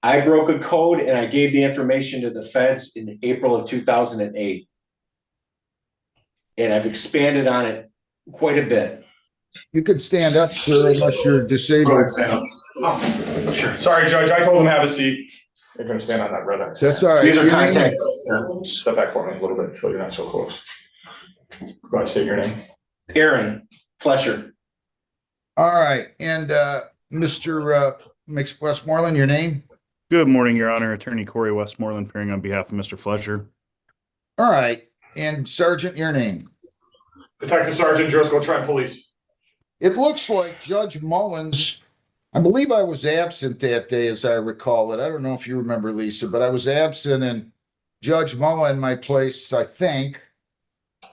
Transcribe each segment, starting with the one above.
I broke a code and I gave the information to the feds in April of 2008. And I've expanded on it quite a bit. You could stand up, sir, unless you're Go disabled. ahead, stand up. Oh, sure. Sorry, Judge. I told him to have a seat. They're going to stand on that red X. That's all right. These are Your name? contact. Step back for me a little bit so you're not so close. Go ahead, state your name. Aaron Flesher. All right. And Mr. Westmoreland, your name? Good morning, Your Honor. Attorney Corey Westmoreland, appearing on behalf of Mr. Flesher. All right. And Sergeant, your name? Detective Sergeant Driscoll, Trent Police. It looks like Judge Mullins, I believe I was absent that day, as I recall it. I don't know if you remember, Lisa, but I was absent, and Judge Mullen, my place, I think,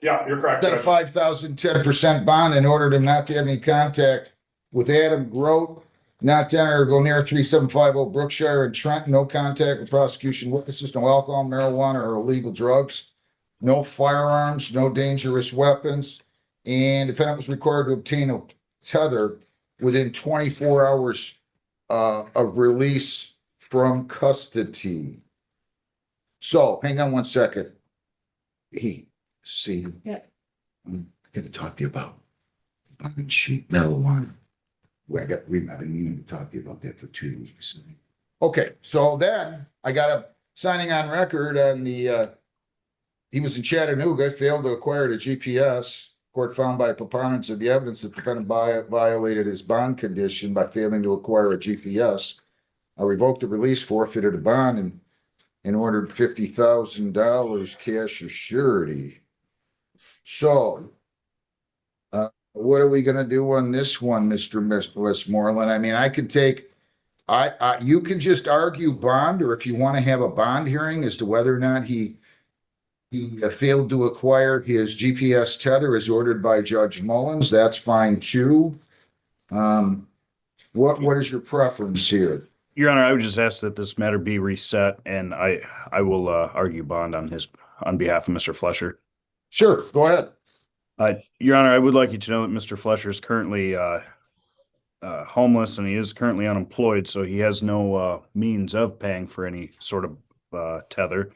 Yeah, you're correct. set a 5,000, 10% bond and ordered him not to have any contact with Adam Grote, not to enter or go near 3750 Brookshire and Trenton, no contact with prosecution witnesses, no alcohol, marijuana, or illegal drugs, no firearms, no dangerous weapons, and defendant was required to obtain a tether within 24 hours of release from custody. So, hang on one second. Yeah. I'm going to talk to you about fucking cheap marijuana. Well, we've been meaning to talk to you about that for 2 weeks. Okay, so then I got a signing on record on the, he was in Chattanooga, failed to acquire the GPS. Court found by preponderance of the evidence that the defendant violated his bond condition by failing to acquire a GPS. I revoked the release, forfeited a bond, and ordered $50,000 cash or surety. So, what are we going to do on this one, Mr. Westmoreland? I mean, I could take, you can just argue bond, or if you want to have a bond hearing as to whether or not he failed to acquire his GPS tether as ordered by Judge Mullins, that's fine too. What is your preference here? Your Honor, I would just ask that this matter be reset, and I will argue bond on behalf of Mr. Flesher. Sure, go ahead. Your Honor, I would like you to know that Mr. Flesher is currently homeless, and he is currently unemployed, so he has no means of paying for any sort of tether.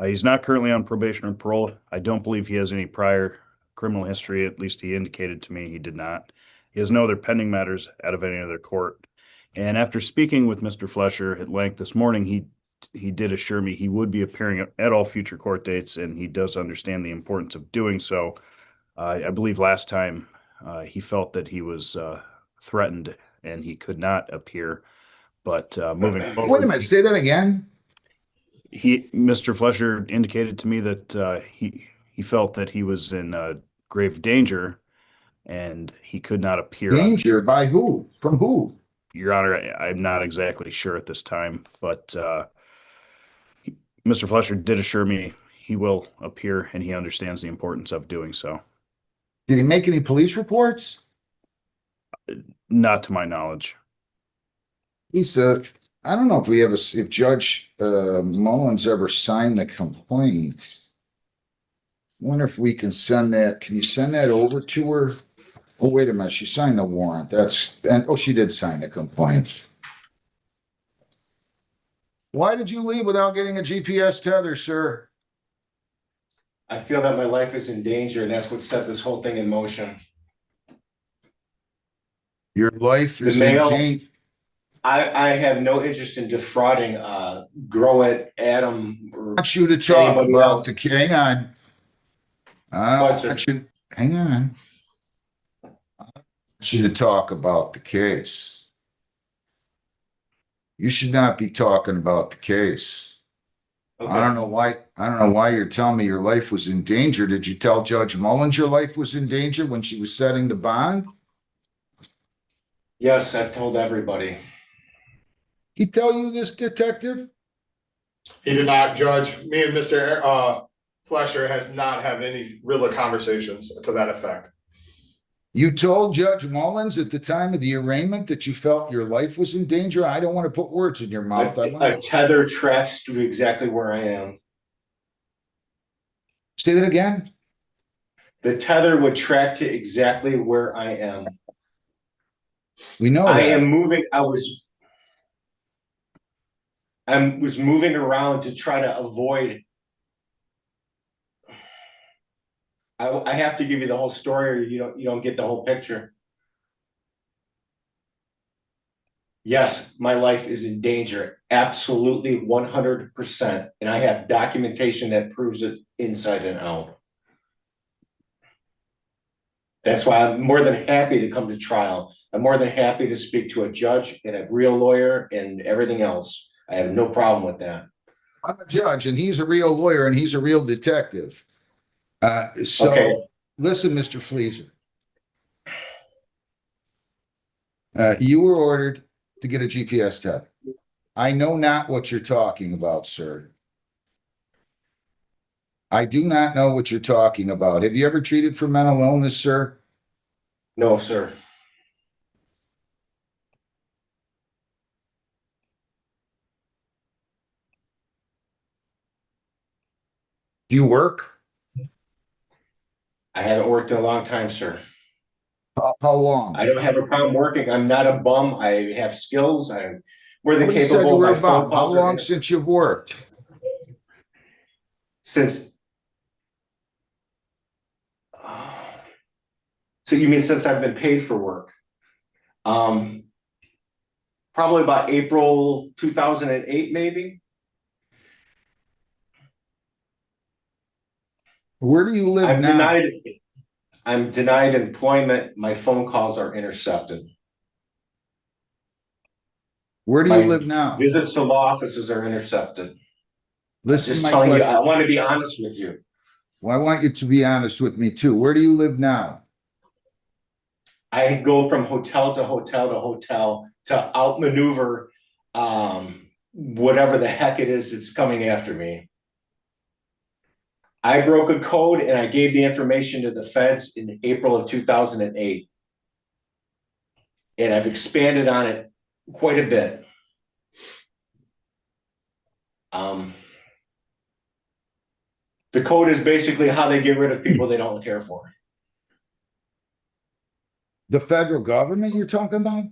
He's not currently on probation or parole. I don't believe he has any prior criminal history. At least he indicated to me he did not. He has no other pending matters out of any other court. And after speaking with Mr. Flesher at length this morning, he did assure me he would be appearing at all future court dates, and he does understand the importance of doing so. I believe last time he felt that he was threatened and he could not appear. But moving forward, Wait a minute, say that again. Mr. Flesher indicated to me that he felt that he was in grave danger and he could not appear. Danger by who? From who? Your Honor, I'm not exactly sure at this time, but Mr. Flesher did assure me he will appear and he understands the importance of doing so. Did he make any police reports? Not to my knowledge. I don't know if Judge Mullins ever signed the complaint. Wonder if we can send that. Can you send that over to her? Oh, wait a minute. She signed the warrant. She did sign the complaint. Why did you leave without getting a GPS tether, sir? I feel that my life is in danger, and that's what set this whole thing in motion. Your life is in danger. I have no interest in defrauding Groet, Adam, or I want you to talk about the case. Hang on. Hang on. I want you to talk about the case. You should not be talking about the case. Okay. I don't know why you're telling me your life was in danger. Did you tell Judge Mullins your life was in danger when she was setting the bond? Yes, I've told everybody. He tell you this, detective? He did not, Judge. Me and Mr. Flesher has not had any real conversations to that effect. You told Judge Mullins at the time of the arraignment that you felt your life was in danger? I don't want to put words in your mouth. A tether tracks to exactly where I am. Say that again? The tether would track to exactly where I am. We know I that. am moving. I was moving around to try to avoid. I have to give you the whole story, or you don't get the whole picture. Yes, my life is in danger, absolutely 100%, and I have documentation that proves it inside and out. That's why I'm more than happy to come to trial. I'm more than happy to speak to a judge and a real lawyer and everything else. I have no problem with that. I'm a judge and he's a real lawyer and he's a real detective. So Okay. listen, Mr. Fleaser. You were ordered to get a GPS tether. I know not what you're talking about, sir. I do not know what you're talking about. Have you ever treated for mental illness, sir? No, sir. Do you work? I haven't worked in a long time, sir. How long? I don't have a problem working. I'm not a bum. I have skills. I'm more than Nobody said you capable. were My a bum. phone How calls are long since you've worked? since. So you mean since I've been paid for work? Probably about April 2008, maybe. Where do you live now? I'm denied employment. My phone calls are intercepted. Where do you My live now? visits to law offices are intercepted. Listen to Just my telling you, I question. want to be honest with you. Well, I want you to be honest with me too. Where do you live now? I go from hotel to hotel to hotel to outmaneuver whatever the heck it is that's coming after me. I broke a code and I gave the information to the feds in April of 2008. And I've expanded on it quite a bit. The code is basically how they get rid of people they don't care for. The federal government you're talking about?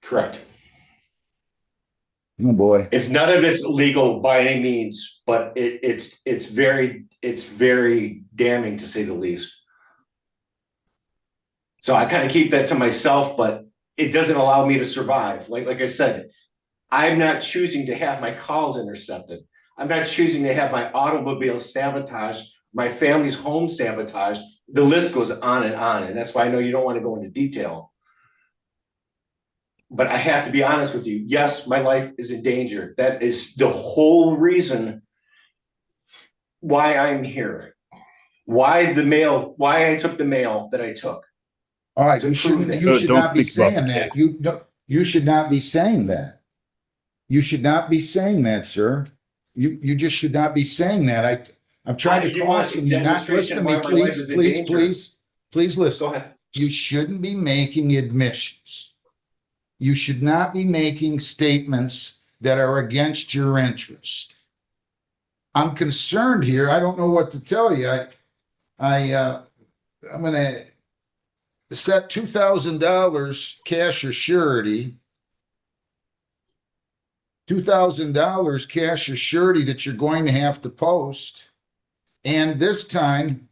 Correct. Oh boy. It's none of it's legal by any means, but it's very damning to say the least. So I kind of keep that to myself, but it doesn't allow me to survive. Like I said, I'm not choosing to have my calls intercepted. I'm not choosing to have my automobile sabotaged, my family's home sabotaged. The list goes on, and that's why I know you don't want to go into detail. But I have to be honest with you. Yes, my life is in danger. That is the whole reason why I'm here. Why I took the mail that I took. All right, To you prove that. should Don't not be think about saying the that. case. You should not be saying that. You should not be saying that, sir. You just should not be saying that. I'm trying to You want caution a you, not listen demonstration to me, why my life please, is in please, danger? please listen. Go ahead. You shouldn't be making admissions. You should not be making statements that are against your interest. I'm concerned here. I don't know what to tell you. I'm going to set $2,000 cash or surety. $2,000 cash or surety that you're going to have to post. And this time,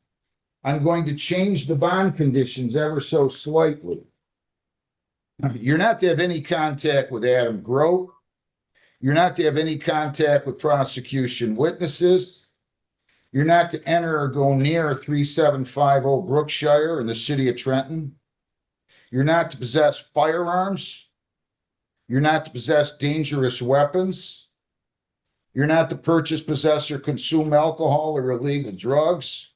I'm going to change the bond conditions ever so slightly. You're not to have any contact with Adam Grote. You're not to have any contact with prosecution witnesses. You're not to enter or go near 3750 Brookshire in the city of Trenton. You're not to possess firearms. You're not to possess dangerous weapons. You're not to purchase, possess, or consume alcohol or illegal drugs.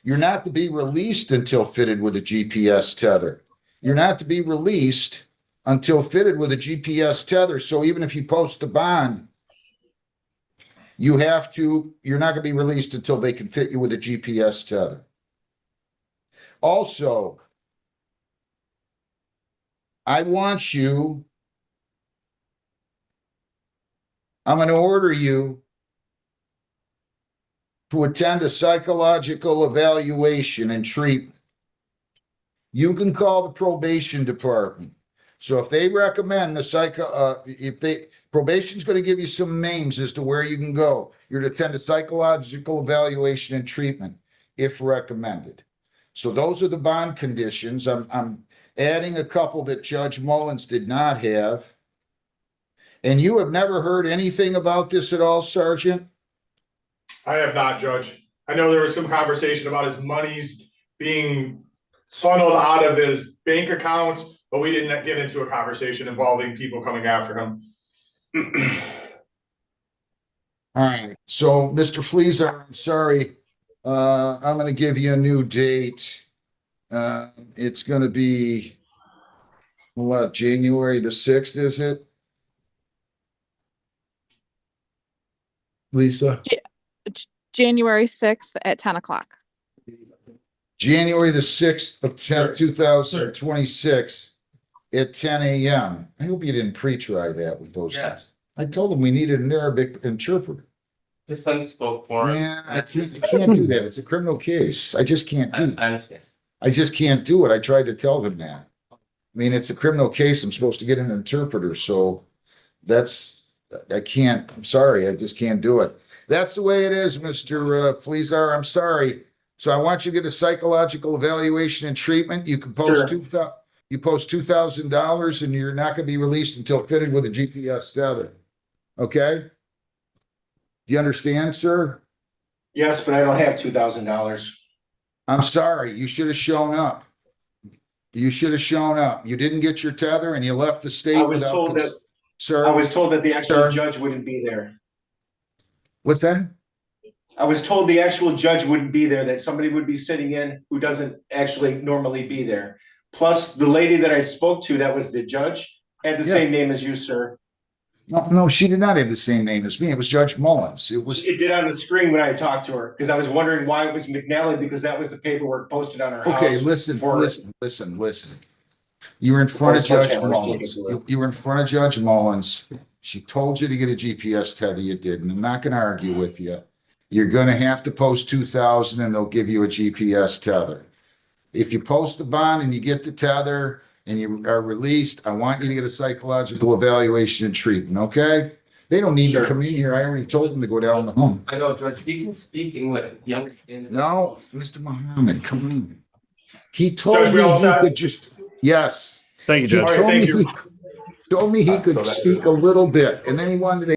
You're not to be released until fitted with a GPS tether. You're not to be released until fitted with a GPS tether. So even if you post the bond, you're not going to be released until they can fit you with a GPS tether. Also, I'm going to order you to attend a psychological evaluation and treatment. You can call the probation department. So if they recommend probation's gonna give you some names as to where you can go. You're to attend a psychological evaluation and treatment if recommended. So those are the bond conditions. I'm adding a couple that Judge Mullins did not have. And you have never heard anything about this at all, Sergeant? I have not, Judge. I know there was some conversation about his monies being funneled out of his bank accounts, but we didn't get into a conversation involving people coming after him. All right, so Mr. Fleezer, I'm sorry. I'm gonna give you a new date. It's gonna be what, January the 6th, is it? Lisa? January 6th at 10 o'clock. January the 6th of Sure. 2026 at 10 a.m. I hope you didn't pre-try that with those guys. Yes, I told them we needed an Arabic interpreter. his son spoke for him. Yeah, I can't do that. It's a criminal case. I just can't I do that. understand. I just can't do it. I tried to tell them that. I mean, it's a criminal case. I'm supposed to get an interpreter, so I can't, I'm sorry, I just can't do it. That's the way it is, Mr. Fleezer. I'm sorry. So I want you to get a psychological evaluation and treatment. You can post Sure. you post $2,000 and you're not gonna be released until fitted with a GPS tether. Okay? Do you understand, sir? Yes, but I don't have $2,000. I'm sorry, you should have shown up. You should have shown up. You didn't get your tether and you left the state I was without. told that, Sir, I was told that the actual Sir. judge wouldn't be there. what's that? I was told the actual judge wouldn't be there, that somebody would be sitting in who doesn't actually normally be there. Plus, the lady that I spoke to, that was the judge, had the Yeah. same name as you, sir. No, she did not have the same name as me. It was Judge Mullins. It was, It did on the screen when I talked to her, because I was wondering why it was McNally, because that was the paperwork posted on her house. okay, listen. You were in front of Before Judge Sledgehammer's Mullins. taken to it. You were in front of Judge Mullins. She told you to get a GPS tether. You did, and I'm not gonna argue with you. You're gonna have to post 2,000 and they'll give you a GPS tether. If you post the bond and you get the tether and you are released, I want you to get a psychological evaluation and treatment, okay? They don't need to Sure. come in here. I already told them to go down the home. I know, Judge, he can speak English. Young. No, Mr. Muhammad, come on. He told Judge, we me all he set? could just, yes. Thank you, He Judge. All right, told thank me you. he told me he could speak a little bit, and then he wanted to